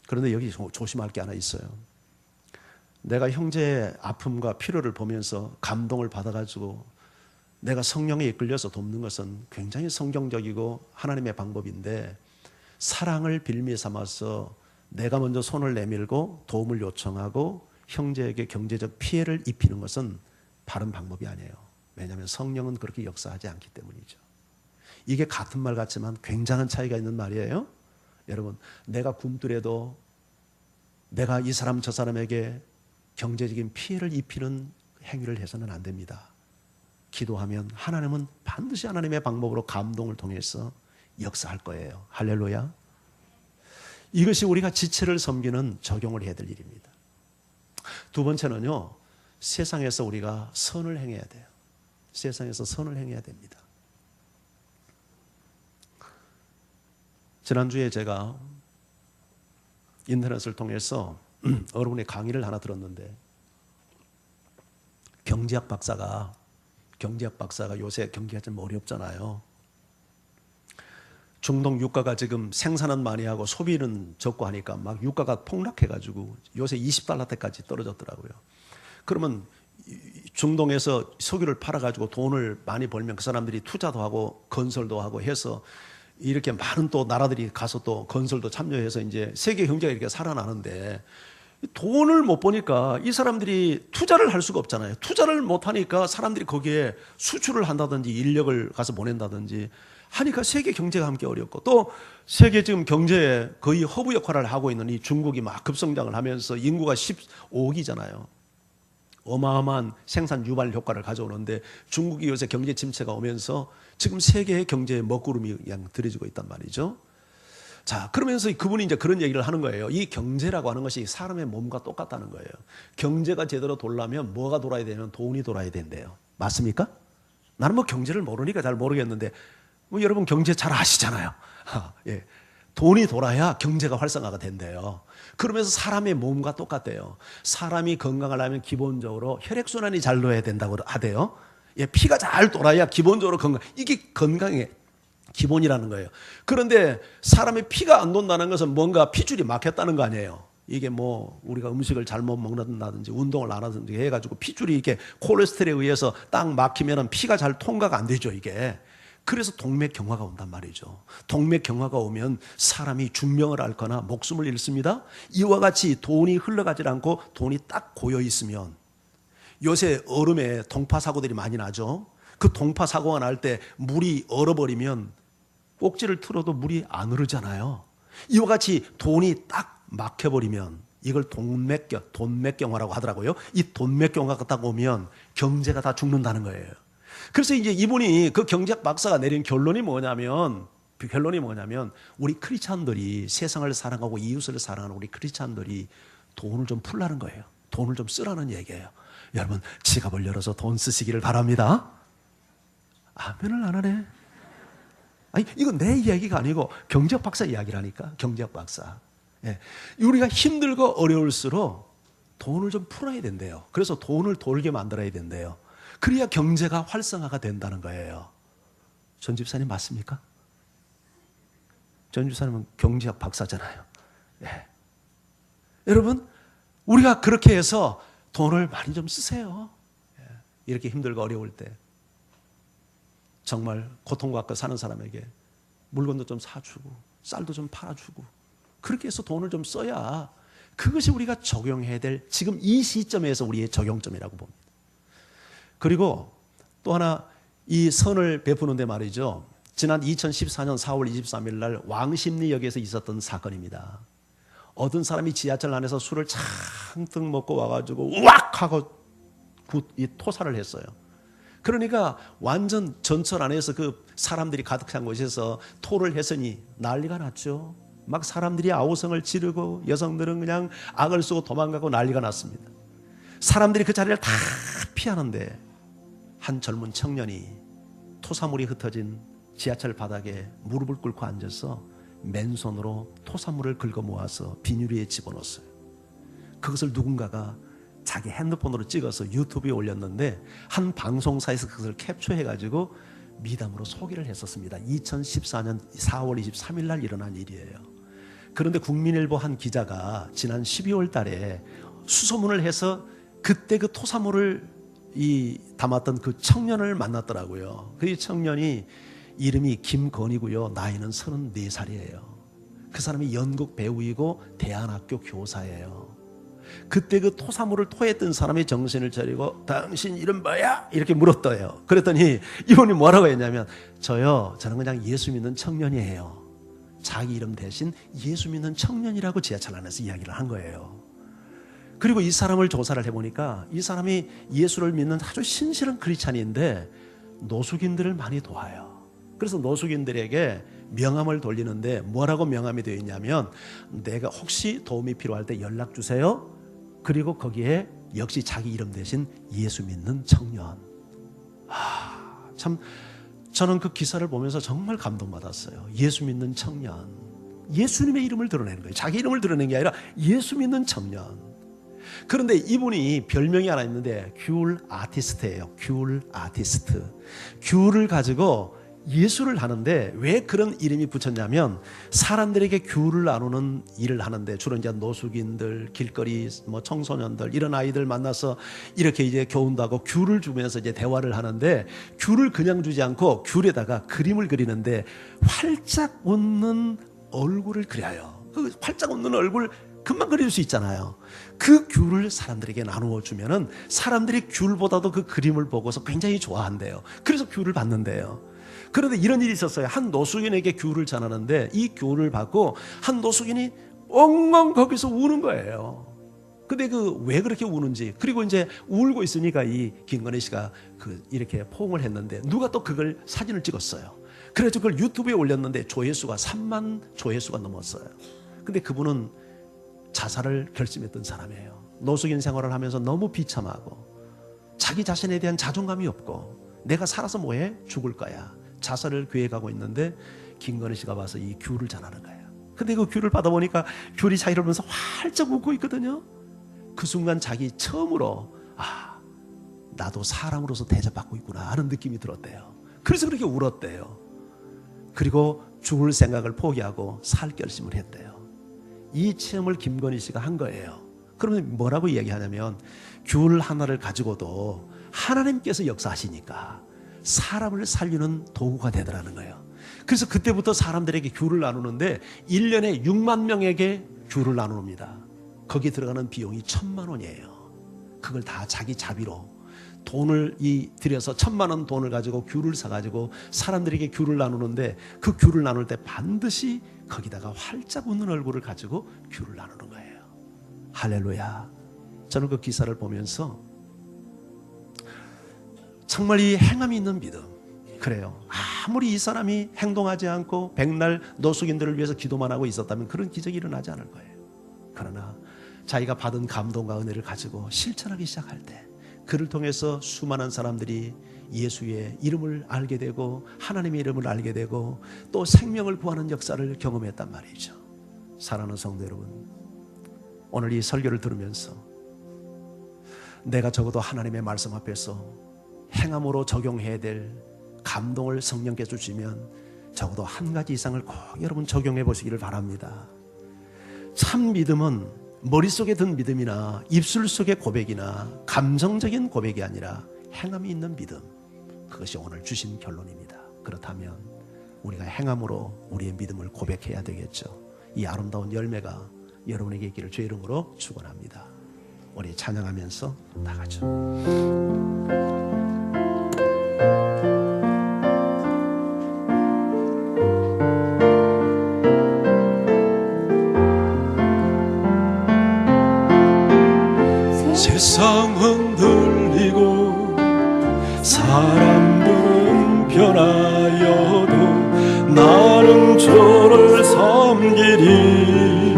그런데 여기 조심할 게 하나 있어요. 내가 형제의 아픔과 필요를 보면서 감동을 받아가지고 내가 성령에 이끌려서 돕는 것은 굉장히 성경적이고 하나님의 방법인데 사랑을 빌미 삼아서 내가 먼저 손을 내밀고 도움을 요청하고 형제에게 경제적 피해를 입히는 것은 바른 방법이 아니에요. 왜냐하면 성령은 그렇게 역사하지 않기 때문이죠. 이게 같은 말 같지만 굉장한 차이가 있는 말이에요. 여러분, 내가 굶더라도 내가 이 사람 저 사람에게 경제적인 피해를 입히는 행위를 해서는 안 됩니다. 기도하면 하나님은 반드시 하나님의 방법으로 감동을 통해서 역사할 거예요. 할렐루야. 이것이 우리가 지체를 섬기는 적용을 해야 될 일입니다. 두 번째는요, 세상에서 우리가 선을 행해야 돼요. 세상에서 선을 행해야 됩니다. 지난주에 제가 인터넷을 통해서 여러분의 강의를 하나 들었는데 경제학 박사가 요새 경기가 좀 어렵잖아요. 중동 유가가 지금 생산은 많이 하고 소비는 적고 하니까 막 유가가 폭락해가지고 요새 $20대까지 떨어졌더라고요. 그러면 중동에서 석유를 팔아가지고 돈을 많이 벌면 그 사람들이 투자도 하고 건설도 하고 해서 이렇게 많은 또 나라들이 가서 또 건설도 참여해서 이제 세계 경제가 이렇게 살아나는데 돈을 못 버니까 이 사람들이 투자를 할 수가 없잖아요. 투자를 못 하니까 사람들이 거기에 수출을 한다든지 인력을 가서 보낸다든지 하니까 세계 경제가 함께 어렵고 또 세계 지금 경제에 거의 허브 역할을 하고 있는 이 중국이 막 급성장을 하면서 인구가 15억이잖아요. 어마어마한 생산 유발 효과를 가져오는데 중국이 요새 경제 침체가 오면서 지금 세계의 경제의 먹구름이 그냥 들여지고 있단 말이죠. 자, 그러면서 그분이 이제 그런 얘기를 하는 거예요. 이 경제라고 하는 것이 사람의 몸과 똑같다는 거예요. 경제가 제대로 돌려면 뭐가 돌아야 되냐면 돈이 돌아야 된대요. 맞습니까? 나는 뭐 경제를 모르니까 잘 모르겠는데 뭐 여러분 경제 잘 아시잖아요. 예. 돈이 돌아야 경제가 활성화가 된대요. 그러면서 사람의 몸과 똑같대요. 사람이 건강하려면 기본적으로 혈액순환이 잘 돌아야 된다고 하대요. 예, 피가 잘 돌아야 기본적으로 건강. 이게 건강의 기본이라는 거예요. 그런데 사람의 피가 안 돈다는 것은 뭔가 핏줄이 막혔다는 거 아니에요. 이게 뭐 우리가 음식을 잘못 먹는다든지 운동을 안 하든지 해가지고 핏줄이 이렇게 콜레스테롤에 의해서 딱 막히면 피가 잘 통과가 안 되죠, 이게. 그래서 동맥경화가 온단 말이죠. 동맥경화가 오면 사람이 중병을 앓거나 목숨을 잃습니다. 이와 같이 돈이 흘러가지 않고 돈이 딱 고여 있으면, 요새 얼음에 동파 사고들이 많이 나죠. 그 동파 사고가 날 때 물이 얼어버리면 꼭지를 틀어도 물이 안 흐르잖아요. 이와 같이 돈이 딱 막혀버리면 이걸 돈맥경화라고 하더라고요. 이 돈맥경화가 딱 오면 경제가 다 죽는다는 거예요. 그래서 이제 이분이 그 경제학 박사가 내린 결론이 뭐냐면 우리 크리스찬들이, 세상을 사랑하고 이웃을 사랑하는 우리 크리스찬들이 돈을 좀 풀라는 거예요. 돈을 좀 쓰라는 얘기예요. 여러분, 지갑을 열어서 돈 쓰시기를 바랍니다. 아멘을 안 하네. 아니, 이건 내 이야기가 아니고 경제학 박사 이야기라니까. 경제학 박사. 예. 우리가 힘들고 어려울수록 돈을 좀 풀어야 된대요. 그래서 돈을 돌게 만들어야 된대요. 그래야 경제가 활성화가 된다는 거예요. 전 집사님 맞습니까? 전 집사님은 경제학 박사잖아요. 예. 여러분, 우리가 그렇게 해서 돈을 많이 좀 쓰세요. 예. 이렇게 힘들고 어려울 때 정말 고통받고 사는 사람에게 물건도 좀 사주고 쌀도 좀 팔아주고, 그렇게 해서 돈을 좀 써야 그것이 우리가 적용해야 될 지금 이 시점에서 우리의 적용점이라고 봅니다. 그리고 또 하나, 이 선을 베푸는데 말이죠, 지난 2014년 4월 23일 날 왕십리역에서 있었던 사건입니다. 어떤 사람이 지하철 안에서 술을 잔뜩 먹고 와가지고 우악 하고 이 토사를 했어요. 그러니까 완전 전철 안에서 그 사람들이 가득 찬 곳에서 토를 했으니 난리가 났죠. 막 사람들이 아우성을 지르고 여성들은 그냥 악을 쓰고 도망가고 난리가 났습니다. 사람들이 그 자리를 다 피하는데 한 젊은 청년이 토사물이 흩어진 지하철 바닥에 무릎을 꿇고 앉아서 맨손으로 토사물을 긁어 모아서 비닐위에 집어넣었어요. 그것을 누군가가 자기 핸드폰으로 찍어서 유튜브에 올렸는데 한 방송사에서 그것을 캡처해가지고 미담으로 소개를 했었습니다. 2014년 4월 23일 날 일어난 일이에요. 그런데 국민일보 한 기자가 지난 12월 달에 수소문을 해서 그때 그 토사물을 담았던 그 청년을 만났더라고요. 그 청년이 이름이 김건희고요. 나이는 34살이에요. 그 사람이 연극 배우이고 대안학교 교사예요. 그때 그 토사물을 토했던 사람이 정신을 차리고 당신 이름 뭐야? 이렇게 물었대요. 그랬더니 이분이 뭐라고 했냐면 저는 그냥 예수 믿는 청년이에요. 자기 이름 대신 예수 믿는 청년이라고 지하철 안에서 이야기를 한 거예요. 그리고 이 사람을 조사를 해보니까 이 사람이 예수를 믿는 아주 신실한 크리스찬인데 노숙인들을 많이 도와요. 그래서 노숙인들에게 명함을 돌리는데 뭐라고 명함이 되어 있냐면 내가 혹시 도움이 필요할 때 연락 주세요. 그리고 거기에 역시 자기 이름 대신 예수 믿는 청년. 참 저는 그 기사를 보면서 정말 감동받았어요. 예수 믿는 청년. 예수님의 이름을 드러내는 거예요. 자기 이름을 드러내는 게 아니라 예수 믿는 청년. 그런데 이분이 별명이 하나 있는데 귤 아티스트예요. 귤 아티스트. 귤을 가지고 예술을 하는데 왜 그런 이름이 붙였냐면 사람들에게 귤을 나누는 일을 하는데 주로 이제 노숙인들, 길거리 청소년들 이런 아이들 만나서 이렇게 이제 교훈도 하고 귤을 주면서 이제 대화를 하는데 귤을 그냥 주지 않고 귤에다가 그림을 그리는데 활짝 웃는 얼굴을 그려요. 그 활짝 웃는 얼굴 금방 그릴 수 있잖아요. 그 귤을 사람들에게 나누어 주면은 사람들이 귤보다도 그 그림을 보고서 굉장히 좋아한대요. 그래서 귤을 받는데요. 그런데 이런 일이 있었어요. 한 노숙인에게 귤을 전하는데 이 귤을 받고 한 노숙인이 엉엉 거기서 우는 거예요. 근데 왜 그렇게 우는지, 그리고 이제 울고 있으니까 이 김건희 씨가 이렇게 포옹을 했는데 누가 또 그걸 사진을 찍었어요. 그래서 그걸 유튜브에 올렸는데 조회수가 3만 조회수가 넘었어요. 근데 그분은 자살을 결심했던 사람이에요. 노숙인 생활을 하면서 너무 비참하고 자기 자신에 대한 자존감이 없고 내가 살아서 뭐해? 죽을 거야. 자살을 계획하고 있는데 김건희 씨가 와서 이 귤을 전하는 거예요. 근데 그 귤을 받아보니까 귤이 자기를 보면서 활짝 웃고 있거든요. 그 순간 자기 처음으로 나도 사람으로서 대접받고 있구나 하는 느낌이 들었대요. 그래서 그렇게 울었대요. 그리고 죽을 생각을 포기하고 살 결심을 했대요. 이 체험을 김건희 씨가 한 거예요. 그러면 뭐라고 이야기하냐면 귤 하나를 가지고도 하나님께서 역사하시니까 사람을 살리는 도구가 되더라는 거예요. 그래서 그때부터 사람들에게 귤을 나누는데 1년에 6만 명에게 귤을 나눕니다. 거기 들어가는 비용이 1,000만 원이에요. 그걸 다 자기 자비로 돈을 들여서 1,000만 원 돈을 가지고 귤을 사가지고 사람들에게 귤을 나누는데, 그 귤을 나눌 때 반드시 거기다가 활짝 웃는 얼굴을 가지고 귤을 나누는 거예요. 할렐루야. 저는 그 기사를 보면서 정말 이 행함이 있는 믿음, 그래요. 아무리 이 사람이 행동하지 않고 백날 노숙인들을 위해서 기도만 하고 있었다면 그런 기적이 일어나지 않을 거예요. 그러나 자기가 받은 감동과 은혜를 가지고 실천하기 시작할 때 그를 통해서 수많은 사람들이 예수의 이름을 알게 되고 하나님의 이름을 알게 되고 또 생명을 구하는 역사를 경험했단 말이죠. 사랑하는 성도 여러분, 오늘 이 설교를 들으면서 내가 적어도 하나님의 말씀 앞에서 행함으로 적용해야 될 감동을 성령께서 주시면 적어도 한 가지 이상을 꼭 여러분 적용해 보시기를 바랍니다. 참 믿음은 머릿속에 든 믿음이나 입술 속의 고백이나 감정적인 고백이 아니라 행함이 있는 믿음, 그것이 오늘 주신 결론입니다. 그렇다면 우리가 행함으로 우리의 믿음을 고백해야 되겠죠. 이 아름다운 열매가 여러분에게 있기를 주의 이름으로 축원합니다. 우리 찬양하면서 나가죠. 세상은 들리고 사람들은 변하여도 나는 주를 섬기리.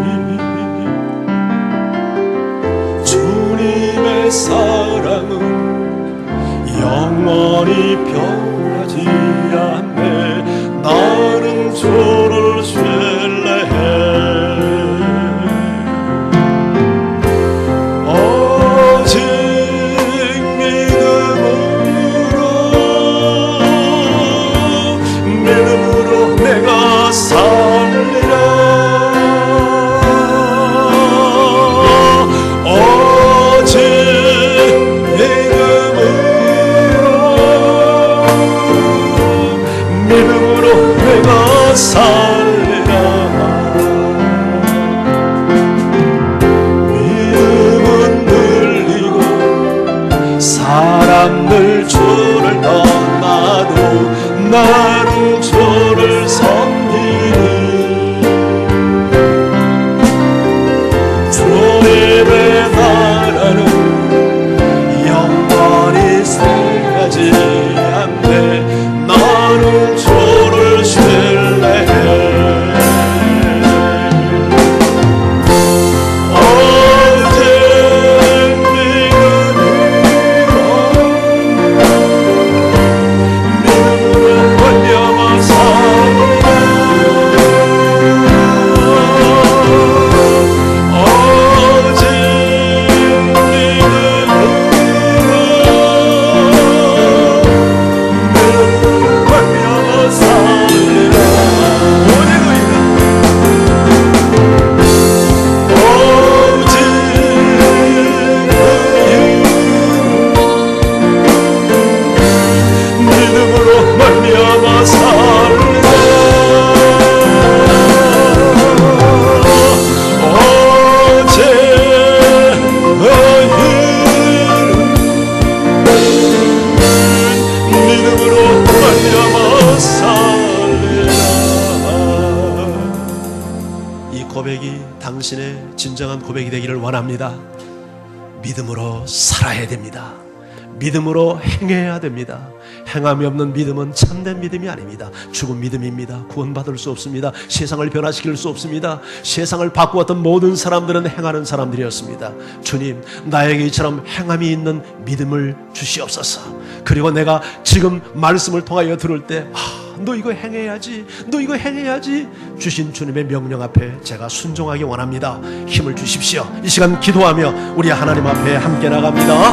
주님의 사랑은 영원히 변하지 않네. 나는 주를 신뢰해. 믿음은 늘리고 사람들 주를 떠나도 나는 주를 섬기니. 주님의 나라는 영원히 살지 않네. 나는 주를 신뢰해. 당신의 진정한 고백이 되기를 원합니다. 믿음으로 살아야 됩니다. 믿음으로 행해야 됩니다. 행함이 없는 믿음은 참된 믿음이 아닙니다. 죽은 믿음입니다. 구원받을 수 없습니다. 세상을 변화시킬 수 없습니다. 세상을 바꾸었던 모든 사람들은 행하는 사람들이었습니다. 주님, 나에게 이처럼 행함이 있는 믿음을 주시옵소서. 그리고 내가 지금 말씀을 통하여 들을 때 너 이거 행해야지, 너 이거 행해야지 주신 주님의 명령 앞에 제가 순종하기 원합니다. 힘을 주십시오. 이 시간 기도하며 우리 하나님 앞에 함께 나갑니다.